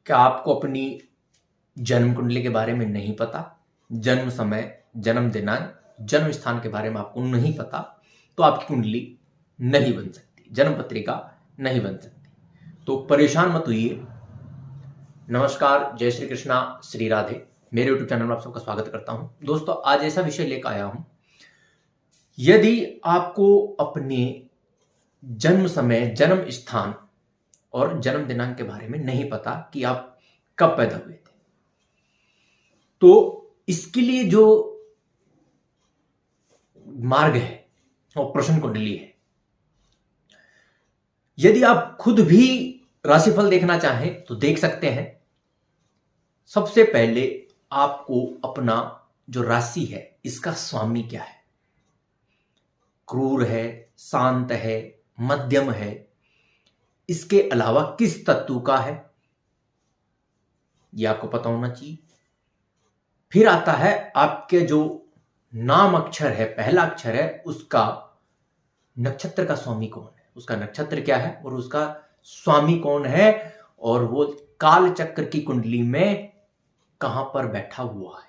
क्या आपको अपनी जन्म कुंडली के बारे में नहीं पता? जन्म समय, जन्म दिनांक, जन्म स्थान के बारे में आपको नहीं पता तो आपकी कुंडली नहीं बन सकती, जन्म पत्रिका नहीं बन सकती। तो परेशान मत होइए। नमस्कार, जय श्री कृष्णा, श्री राधे। मेरे यूट्यूब चैनल में आप सबका स्वागत करता हूं। दोस्तों, आज ऐसा विषय लेकर आया हूं। यदि आपको अपने जन्म समय, जन्म स्थान और जन्म दिनांक के बारे में नहीं पता कि आप कब पैदा हुए थे, तो इसके लिए जो मार्ग है वो प्रश्न कुंडली है। यदि आप खुद भी राशिफल देखना चाहें तो देख सकते हैं। सबसे पहले आपको अपना जो राशि है इसका स्वामी क्या है, क्रूर है, शांत है, मध्यम है, इसके अलावा किस तत्व का है, यह आपको पता होना चाहिए। फिर आता है आपके जो नाम अक्षर है, पहला अक्षर है, उसका नक्षत्र का स्वामी कौन है, उसका नक्षत्र क्या है और उसका स्वामी कौन है, और वो काल चक्र की कुंडली में कहां पर बैठा हुआ है।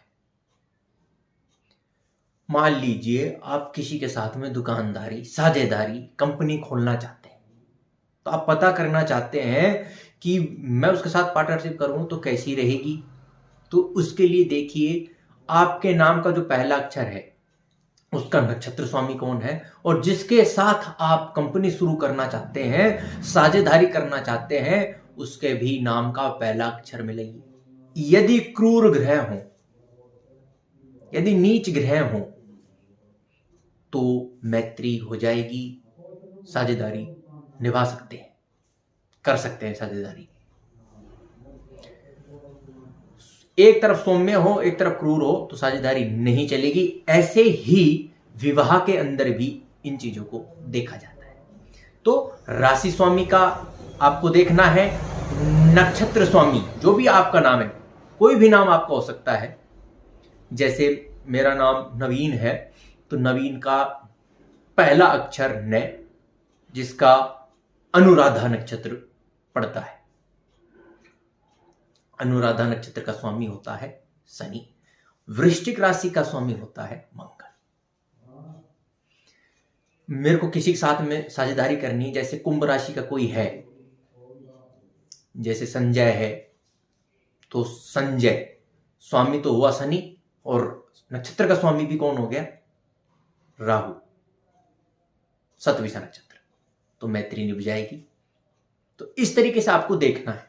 मान लीजिए आप किसी के साथ में दुकानदारी, साझेदारी, कंपनी खोलना चाहते हैं, तो आप पता करना चाहते हैं कि मैं उसके साथ पार्टनरशिप करूं तो कैसी रहेगी। तो उसके लिए देखिए आपके नाम का जो पहला अक्षर है उसका नक्षत्र स्वामी कौन है, और जिसके साथ आप कंपनी शुरू करना चाहते हैं, साझेदारी करना चाहते हैं, उसके भी नाम का पहला अक्षर मिलेगी। यदि क्रूर ग्रह हो, यदि नीच ग्रह हो तो मैत्री हो जाएगी, साझेदारी निभा सकते हैं, कर सकते हैं साझेदारी। एक तरफ सौम्य हो, एक तरफ क्रूर हो तो साझेदारी नहीं चलेगी। ऐसे ही विवाह के अंदर भी इन चीजों को देखा जाता है। तो राशि स्वामी का आपको देखना है, नक्षत्र स्वामी जो भी आपका नाम है, कोई भी नाम आपका हो सकता है। जैसे मेरा नाम नवीन है तो नवीन का पहला अक्षर न, जिसका अनुराधा नक्षत्र पड़ता है। अनुराधा नक्षत्र का स्वामी होता है शनि। वृश्चिक राशि का स्वामी होता है मंगल। मेरे को किसी के साथ में साझेदारी करनी है, जैसे कुंभ राशि का कोई है, जैसे संजय है, तो संजय स्वामी तो हुआ शनि, और नक्षत्र का स्वामी भी कौन हो गया, राहु, सतविषा नक्षत्र, तो मैत्री निभ जाएगी। तो इस तरीके से आपको देखना है।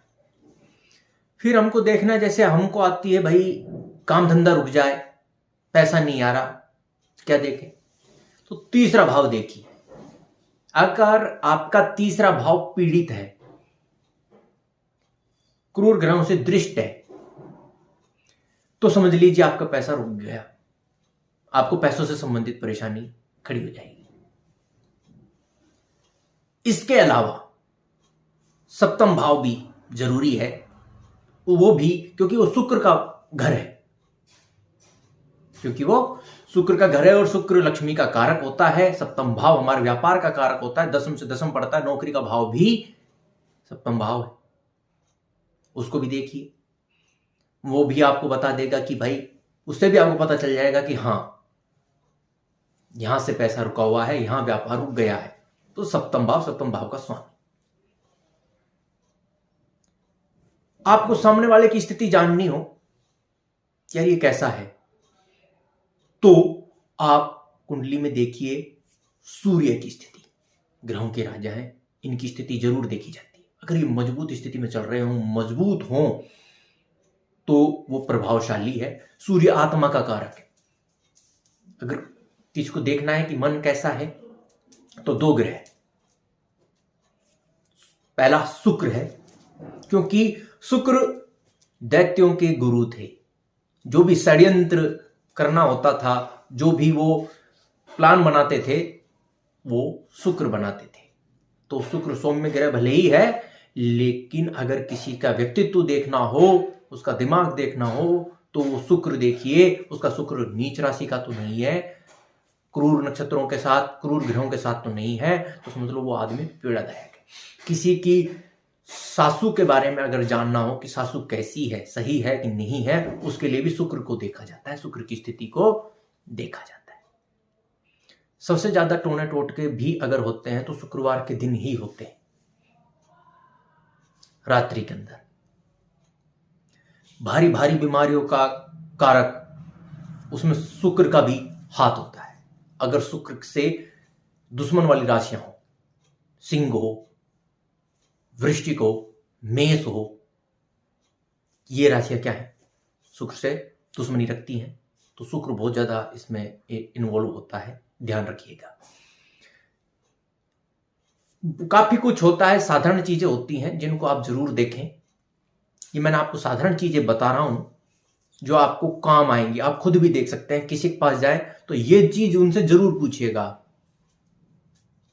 फिर हमको देखना है, जैसे हमको आती है भाई काम धंधा रुक जाए, पैसा नहीं आ रहा, क्या देखें, तो तीसरा भाव देखिए। अगर आपका तीसरा भाव पीड़ित है, क्रूर ग्रहों से दृष्ट है, तो समझ लीजिए आपका पैसा रुक गया, आपको पैसों से संबंधित परेशानी खड़ी हो जाएगी। इसके अलावा सप्तम भाव भी जरूरी है, वो भी क्योंकि वो शुक्र का घर है, क्योंकि वो शुक्र का घर है और शुक्र लक्ष्मी का कारक होता है। सप्तम भाव हमारे व्यापार का कारक होता है, दसम से दसम पड़ता है, नौकरी का भाव भी सप्तम भाव है, उसको भी देखिए। वो भी आपको बता देगा कि भाई, उससे भी आपको पता चल जाएगा कि हां यहां से पैसा रुका हुआ है, यहां व्यापार रुक गया है, तो सप्तम भाव का स्वामी। आपको सामने वाले की स्थिति जाननी हो, यार ये कैसा है, तो आप कुंडली में देखिए सूर्य की स्थिति। ग्रहों के राजा हैं, इनकी स्थिति जरूर देखी जाती है। अगर ये मजबूत स्थिति में चल रहे हों, मजबूत हों, तो वो प्रभावशाली है। सूर्य आत्मा का कारक है। अगर किसी को देखना है कि मन कैसा है, तो दो ग्रह, पहला शुक्र है, क्योंकि शुक्र दैत्यों के गुरु थे। जो भी षड्यंत्र करना होता था, जो भी वो प्लान बनाते थे, वो शुक्र बनाते थे। तो शुक्र सौम्य ग्रह भले ही है, लेकिन अगर किसी का व्यक्तित्व देखना हो, उसका दिमाग देखना हो, तो वो शुक्र देखिए। उसका शुक्र नीच राशि का तो नहीं है, क्रूर नक्षत्रों के साथ, क्रूर ग्रहों के साथ तो नहीं है, तो समझ लो वो आदमी पीड़ादायक है। किसी की सासू के बारे में अगर जानना हो कि सासू कैसी है, सही है कि नहीं है, उसके लिए भी शुक्र को देखा जाता है, शुक्र की स्थिति को देखा जाता है। सबसे ज्यादा टोने टोटके भी अगर होते हैं तो शुक्रवार के दिन ही होते हैं, रात्रि के अंदर। भारी भारी बीमारियों का कारक उसमें शुक्र का भी हाथ होता है। अगर शुक्र से दुश्मन वाली राशियां हो, सिंह हो, वृश्चिक हो, मेष हो, ये राशियां क्या है, शुक्र से दुश्मनी रखती हैं, तो शुक्र बहुत ज्यादा इसमें इन्वॉल्व होता है, ध्यान रखिएगा। काफी कुछ होता है, साधारण चीजें होती हैं जिनको आप जरूर देखें। ये मैंने आपको साधारण चीजें बता रहा हूं जो आपको काम आएंगी, आप खुद भी देख सकते हैं। किसी के पास जाए तो ये चीज उनसे जरूर पूछिएगा।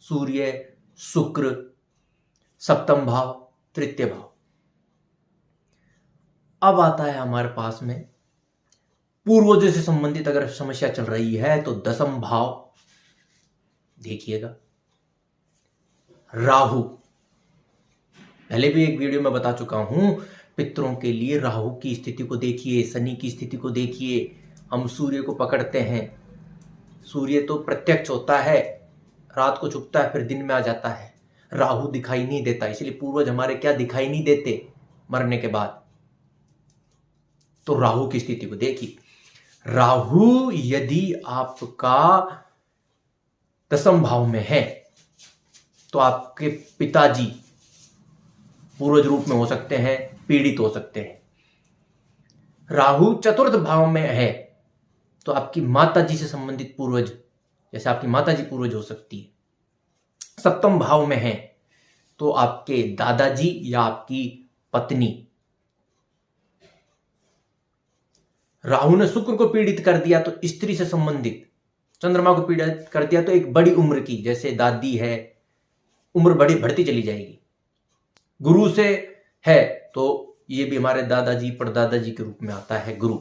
सूर्य, शुक्र, सप्तम भाव, तृतीय भाव। अब आता है हमारे पास में पूर्वजों से संबंधित अगर समस्या चल रही है तो दसम भाव देखिएगा। राहु, पहले भी एक वीडियो में बता चुका हूं, पितरों के लिए राहु की स्थिति को देखिए, शनि की स्थिति को देखिए। हम सूर्य को पकड़ते हैं, सूर्य तो प्रत्यक्ष होता है, रात को छुपता है फिर दिन में आ जाता है। राहु दिखाई नहीं देता, इसलिए पूर्वज हमारे क्या दिखाई नहीं देते मरने के बाद। तो राहु की स्थिति को देखिए। राहु यदि आपका दसम भाव में है तो आपके पिताजी पूर्वज रूप में हो सकते हैं, पीड़ित हो सकते हैं। राहु चतुर्थ भाव में है तो आपकी माताजी से संबंधित पूर्वज, जैसे आपकी माताजी पूर्वज हो सकती है। सप्तम भाव में है तो आपके दादाजी या आपकी पत्नी। राहु ने शुक्र को पीड़ित कर दिया तो स्त्री से संबंधित, चंद्रमा को पीड़ित कर दिया तो एक बड़ी उम्र की, जैसे दादी है, उम्र बड़ी बढ़ती चली जाएगी। गुरु से है तो ये भी हमारे दादाजी परदादाजी के रूप में आता है गुरु।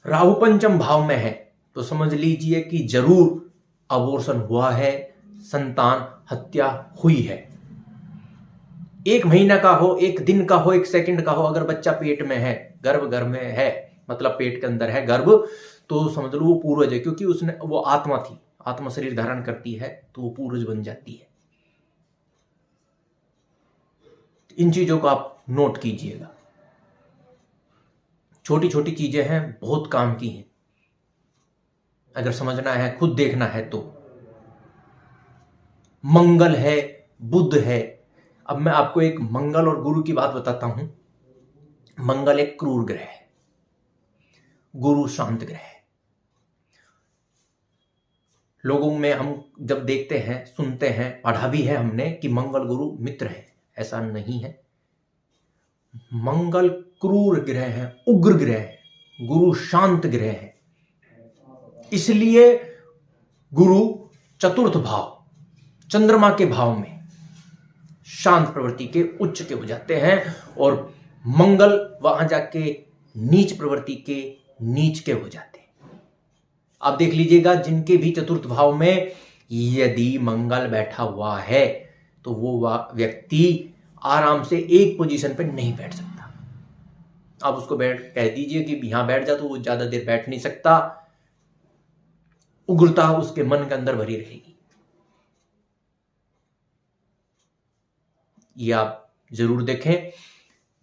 राहु पंचम भाव में है तो समझ लीजिए कि जरूर अबॉर्शन हुआ है, संतान हत्या हुई है। 1 महीना का हो, 1 दिन का हो, 1 सेकंड का हो, अगर बच्चा पेट में है, गर्भ में है, मतलब पेट के अंदर है गर्भ, तो समझ लो वो पूर्वज है, क्योंकि उसने वो आत्मा थी, आत्मा शरीर धारण करती है तो वो पूर्वज बन जाती है। इन चीजों को आप नोट कीजिएगा। छोटी छोटी चीजें हैं, बहुत काम की हैं, अगर समझना है, खुद देखना है तो। मंगल है, बुध है। अब मैं आपको एक मंगल और गुरु की बात बताता हूं। मंगल एक क्रूर ग्रह है, गुरु शांत ग्रह है। लोगों में हम जब देखते हैं, सुनते हैं, पढ़ा भी है हमने कि मंगल गुरु मित्र है, ऐसा नहीं है। मंगल क्रूर ग्रह है, उग्र ग्रह है, गुरु शांत ग्रह है। इसलिए गुरु चतुर्थ भाव, चंद्रमा के भाव में शांत प्रवृत्ति के उच्च के हो जाते हैं, और मंगल वहां जाके नीच प्रवृत्ति के नीच के हो जाते हैं। आप देख लीजिएगा, जिनके भी चतुर्थ भाव में यदि मंगल बैठा हुआ है तो वो व्यक्ति आराम से एक पोजीशन पर नहीं बैठ सकता। आप उसको कह दीजिए कि यहां बैठ जा, तो वो ज्यादा देर बैठ नहीं सकता, उग्रता उसके मन के अंदर भरी रहेगी। ये आप जरूर देखें।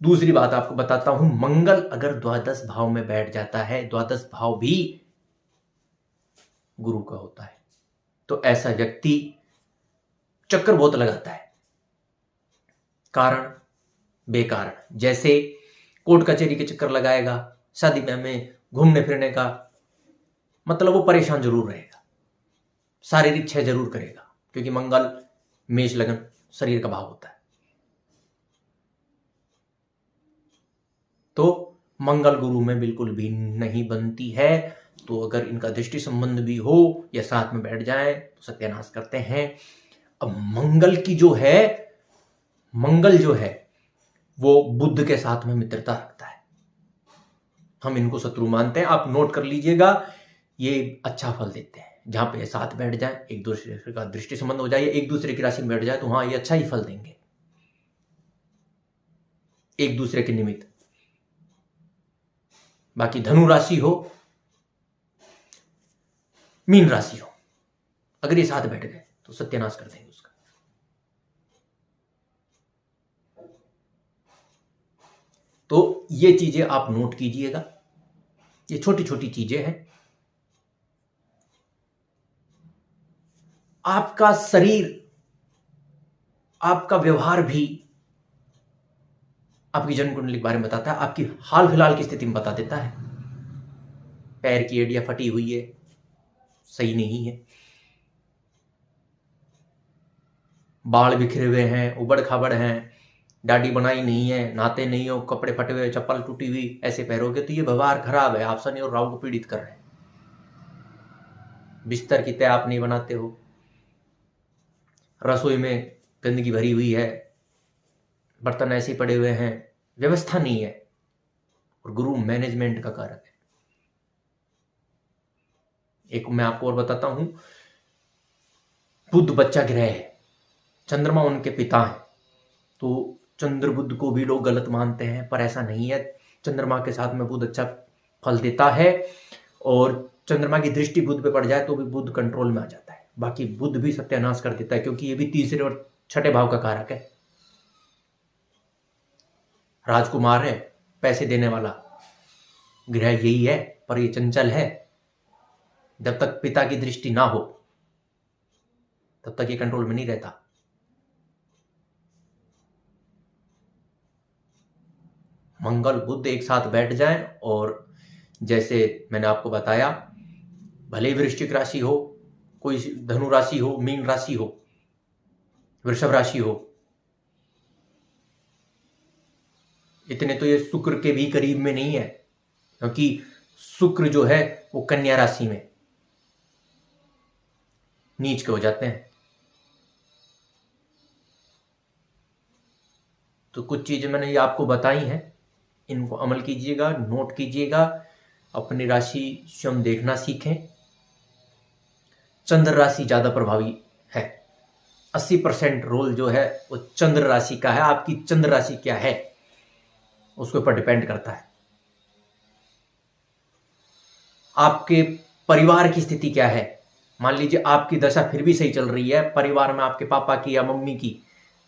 दूसरी बात आपको बताता हूं, मंगल अगर द्वादश भाव में बैठ जाता है, द्वादश भाव भी गुरु का होता है, तो ऐसा व्यक्ति चक्कर बहुत लगाता है, कारण बेकारण। जैसे कोर्ट कचहरी के चक्कर लगाएगा, शादी में घूमने फिरने का, मतलब वो परेशान जरूर रहेगा, शारीरिक क्षय जरूर करेगा, क्योंकि मंगल मेष लगन शरीर का भाव होता है। तो मंगल गुरु में बिल्कुल भी नहीं बनती है। तो अगर इनका दृष्टि संबंध भी हो या साथ में बैठ जाए तो सत्यानाश करते हैं। अब मंगल जो है वो बुध के साथ में मित्रता रखता है, हम इनको शत्रु मानते हैं। आप नोट कर लीजिएगा, ये अच्छा फल देते हैं। जहां पे साथ बैठ जाए, एक दूसरे का दृष्टि संबंध हो जाए, एक दूसरे की राशि में बैठ जाए, तो हाँ, ये अच्छा ही फल देंगे। एक दूसरे के निमित्त। बाकी धनु राशि हो, मीन राशि हो, अगर ये साथ बैठ गए तो सत्यानाश कर देंगे उसका। तो ये चीजें आप नोट कीजिएगा, ये छोटी छोटी चीजें हैं। आपका शरीर, आपका व्यवहार भी आपकी जन्म कुंडली के बारे में बताता है, आपकी हाल फिलहाल की स्थिति में बता देता है। पैर की एड़ियां फटी हुई है, सही नहीं है, बाल बिखरे हुए हैं, उबड़ खाबड़ हैं, दाढ़ी बनाई नहीं है, नहाते नहीं हो, कपड़े फटे हुए, चप्पल टूटी हुई, ऐसे पैरों के, तो ये व्यवहार खराब है, आप शनि और राहु को पीड़ित कर रहे हैं। बिस्तर की तय आप नहीं बनाते हो, रसोई में गंदगी भरी हुई है, बर्तन ऐसे पड़े हुए हैं, व्यवस्था नहीं है। और गुरु मैनेजमेंट का कारक है। एक मैं आपको और बताता हूं, बुध बच्चा ग्रह है, चंद्रमा उनके पिता है, तो चंद्र बुध को भी लोग गलत मानते हैं, पर ऐसा नहीं है। चंद्रमा के साथ में बुध अच्छा फल देता है, और चंद्रमा की दृष्टि बुध पे पड़ जाए तो भी बुध कंट्रोल में आ जाता है। बाकी बुध भी सत्यानाश कर देता है, क्योंकि ये भी तीसरे और छठे भाव का कारक है। राजकुमार है, पैसे देने वाला ग्रह यही है, पर ये चंचल है। जब तक पिता की दृष्टि ना हो तब तक ये कंट्रोल में नहीं रहता। मंगल बुध एक साथ बैठ जाएं, और जैसे मैंने आपको बताया, भले ही वृश्चिक राशि हो, कोई धनु राशि हो, मीन राशि हो, वृषभ राशि हो, इतने तो ये शुक्र के भी करीब में नहीं है, क्योंकि शुक्र जो है वो कन्या राशि में नीच के हो जाते हैं। तो कुछ चीजें मैंने ये आपको बताई हैं, इनको अमल कीजिएगा, नोट कीजिएगा, अपनी राशि स्वयं देखना सीखें। चंद्र राशि ज्यादा प्रभावी है, 80% रोल जो है वो चंद्र राशि का है। आपकी चंद्र राशि क्या है उसके ऊपर डिपेंड करता है। आपके परिवार की स्थिति क्या है, मान लीजिए आपकी दशा फिर भी सही चल रही है, परिवार में आपके पापा की या मम्मी की,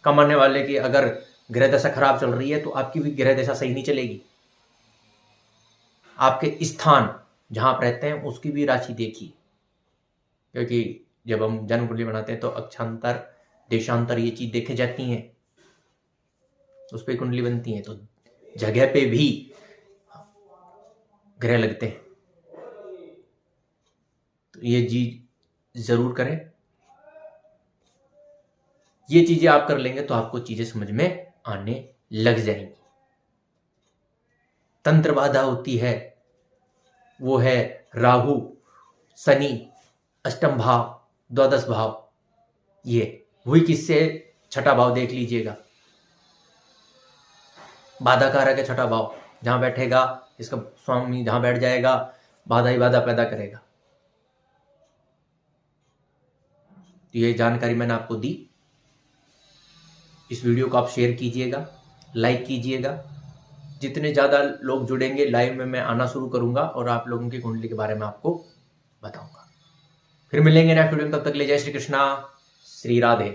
कमाने वाले की अगर ग्रह दशा खराब चल रही है तो आपकी भी ग्रह दशा सही नहीं चलेगी। आपके स्थान जहां आप रहते हैं उसकी भी राशि देखिए, क्योंकि जब हम जन्म कुंडली बनाते हैं तो अक्षांतर, देशांतर, ये चीज देखे जाती हैं, उस पर कुंडली बनती है, तो जगह पे भी ग्रह लगते हैं। तो ये चीज जरूर करें। ये चीजें आप कर लेंगे तो आपको चीजें समझ में आने लग जाएंगी। तंत्र बाधा होती है, वो है राहु, शनि, अष्टम भाव, द्वादश भाव, ये वही किससे, छठा भाव देख लीजिएगा। बाधा कारक है छठा भाव, जहां बैठेगा इसका स्वामी, जहां बैठ जाएगा बाधा ही बाधा पैदा करेगा। तो ये जानकारी मैंने आपको दी। इस वीडियो को आप शेयर कीजिएगा, लाइक कीजिएगा। जितने ज़्यादा लोग जुड़ेंगे लाइव में मैं आना शुरू करूंगा और आप लोगों की कुंडली के बारे में आपको बताऊंगा। फिर मिलेंगे नेक्स्ट वीडियो में, तब तक ले जय श्री कृष्णा, श्री राधे।